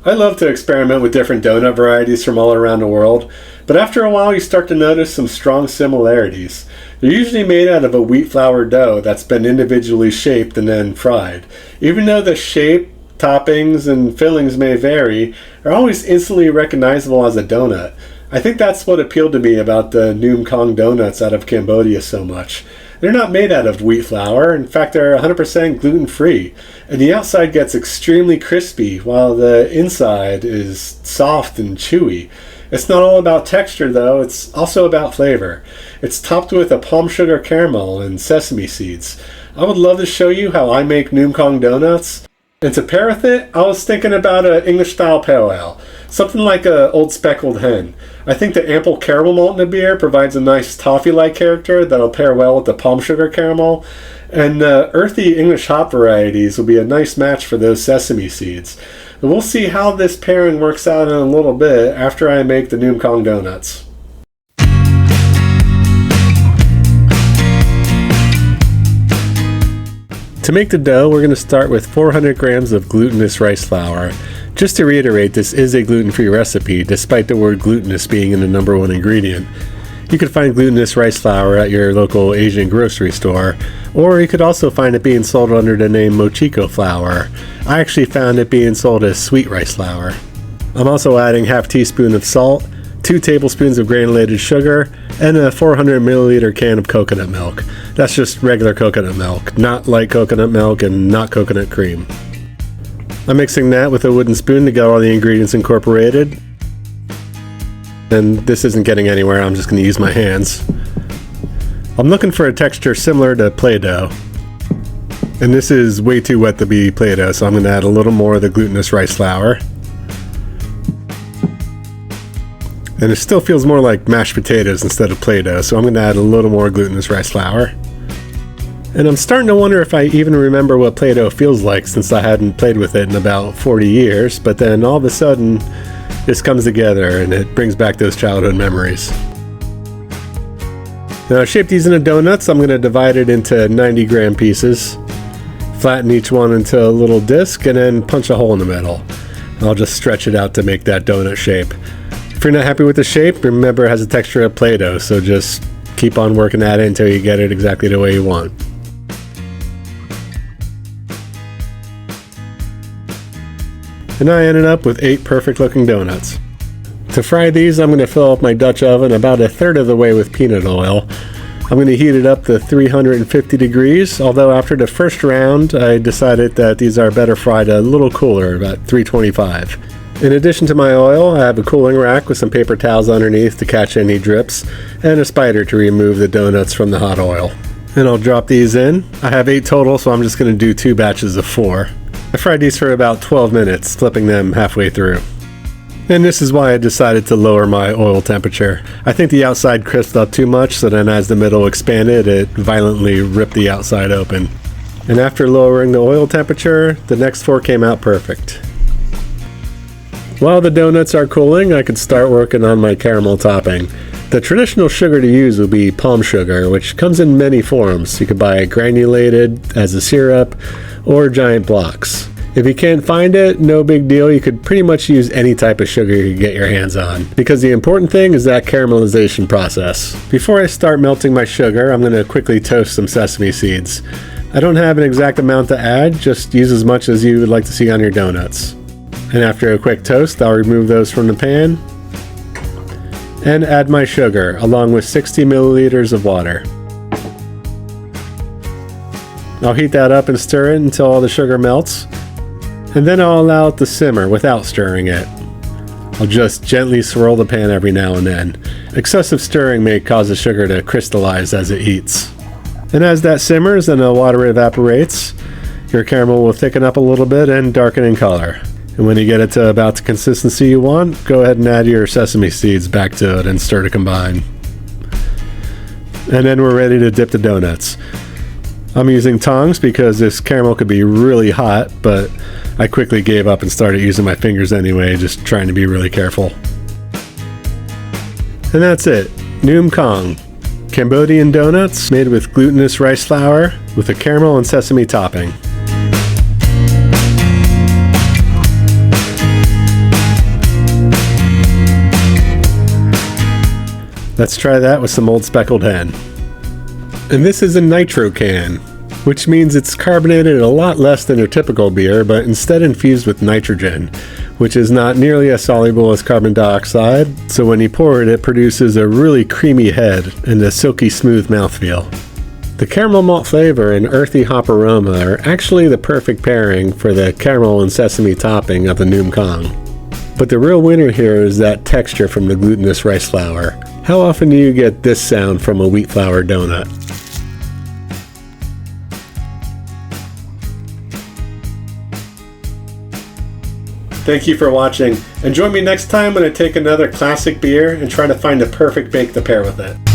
I love to experiment with different donut varieties from all around the world, but after a while you start to notice some strong similarities. They're usually made out of a wheat flour dough that's been individually shaped and then fried. Even though the shape, toppings, and fillings may vary, they're always instantly recognizable as a donut. I think that's what appealed to me about the Noum Kong donuts out of Cambodia so much. They're not made out of wheat flour. In fact, they're 100% gluten-free. And the outside gets extremely crispy, while the inside is soft and chewy. It's not all about texture, though. It's also about flavor. It's topped with a palm sugar caramel and sesame seeds. I would love to show you how I make Noum Kong donuts. And to pair with it, I was thinking about an English-style pale ale. Something like a Old Speckles Hen. I think the ample caramel malt in the beer provides a nice toffee-like character that'll pair well with the palm sugar caramel. And the earthy English hop varieties will be a nice match for those sesame seeds. But we'll see how this pairing works out in a little bit after I make the Noum Kong donuts. To make the dough, we're going to start with 400 grams of glutinous rice flour. Just to reiterate, this is a gluten-free recipe, despite the word glutinous being in the number one ingredient. You could find glutinous rice flour at your local Asian grocery store, or you could also find it being sold under the name mochiko flour. I actually found it being sold as sweet rice flour. I'm also adding half teaspoon of salt, 2 tablespoons of granulated sugar, and a 400 milliliter can of coconut milk. That's just regular coconut milk, not light coconut milk and not coconut cream. I'm mixing that with a wooden spoon to get all the ingredients incorporated. And this isn't getting anywhere, I'm just going to use my hands. I'm looking for a texture similar to Play-Doh. And this is way too wet to be Play-Doh, so I'm going to add a little more of the glutinous rice flour. And it still feels more like mashed potatoes instead of Play-Doh, so I'm going to add a little more glutinous rice flour. And I'm starting to wonder if I even remember what Play-Doh feels like, since I hadn't played with it in about 40 years, but then all of a sudden this comes together and it brings back those childhood memories. Now, to shape these into donuts, I'm going to divide it into 90 gram pieces, flatten each one into a little disc, and then punch a hole in the middle. I'll just stretch it out to make that donut shape. If you're not happy with the shape, remember it has a texture of Play-Doh, so just keep on working at it until you get it exactly the way you want. And I ended up with 8 perfect looking donuts. To fry these, I'm going to fill up my Dutch oven about 1/3 of the way with peanut oil. I'm going to heat it up to 350 degrees, although after the first round I decided that these are better fried a little cooler, about 325. In addition to my oil, I have a cooling rack with some paper towels underneath to catch any drips, and a spider to remove the donuts from the hot oil. And I'll drop these in. I have 8 total, so I'm just going to do 2 batches of 4. I fried these for about 12 minutes, flipping them halfway through. And this is why I decided to lower my oil temperature. I think the outside crisped up too much, so then as the middle expanded, it violently ripped the outside open. And after lowering the oil temperature, the next 4 came out perfect. While the donuts are cooling, I could start working on my caramel topping. The traditional sugar to use will be palm sugar, which comes in many forms. You could buy it granulated as a syrup or giant blocks. If you can't find it, no big deal. You could pretty much use any type of sugar you can get your hands on, because the important thing is that caramelization process. Before I start melting my sugar, I'm going to quickly toast some sesame seeds. I don't have an exact amount to add, just use as much as you would like to see on your donuts. And after a quick toast, I'll remove those from the pan and add my sugar along with 60 milliliters of water. I'll heat that up and stir it until all the sugar melts, and then I'll allow it to simmer without stirring it. I'll just gently swirl the pan every now and then. Excessive stirring may cause the sugar to crystallize as it heats. And as that simmers and the water evaporates, your caramel will thicken up a little bit and darken in color. And when you get it to about the consistency you want, go ahead and add your sesame seeds back to it and stir to combine. And then we're ready to dip the donuts. I'm using tongs because this caramel could be really hot, but I quickly gave up and started using my fingers anyway, just trying to be really careful. And that's it. Noum Kong. Cambodian donuts made with glutinous rice flour with a caramel and sesame topping. Let's try that with some Old Speckles Hen. And this is a nitro can, which means it's carbonated a lot less than your typical beer, but instead infused with nitrogen, which is not nearly as soluble as carbon dioxide, so when you pour it, it produces a really creamy head and a silky smooth mouthfeel. The caramel malt flavor and earthy hop aroma are actually the perfect pairing for the caramel and sesame topping of the Noum Kong. But the real winner here is that texture from the glutinous rice flour. How often do you get this sound from a wheat flour donut? Thank you for watching, and join me next time when I take another classic beer and try to find the perfect bake to pair with it.